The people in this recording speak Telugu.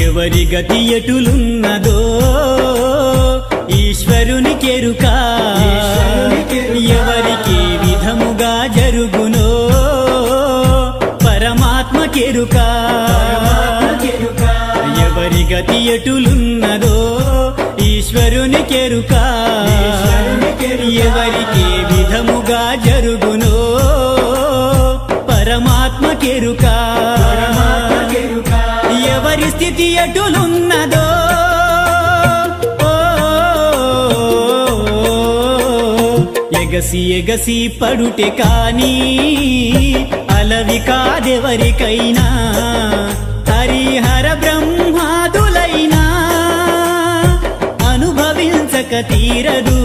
ఎవరి గతి ఎటులున్నదో ఈశ్వరుని కెరుక, ఎవరికి విధముగా జరుగునో పరమాత్మ కెరుక. ఎవరి గతి ఎటులున్నదో ఈశ్వరుని కెరుక, ఎవరికి విధముగా జరుగునో పరమాత్మ కెరుక. ఎవరి స్థితి ఎటులున్నదో ఎగసి ఎగసి పడుటే కాని అలవి కాదెవరికైనా, హరిహర బ్రహ్మాదులైనా అనుభవించక తీరదు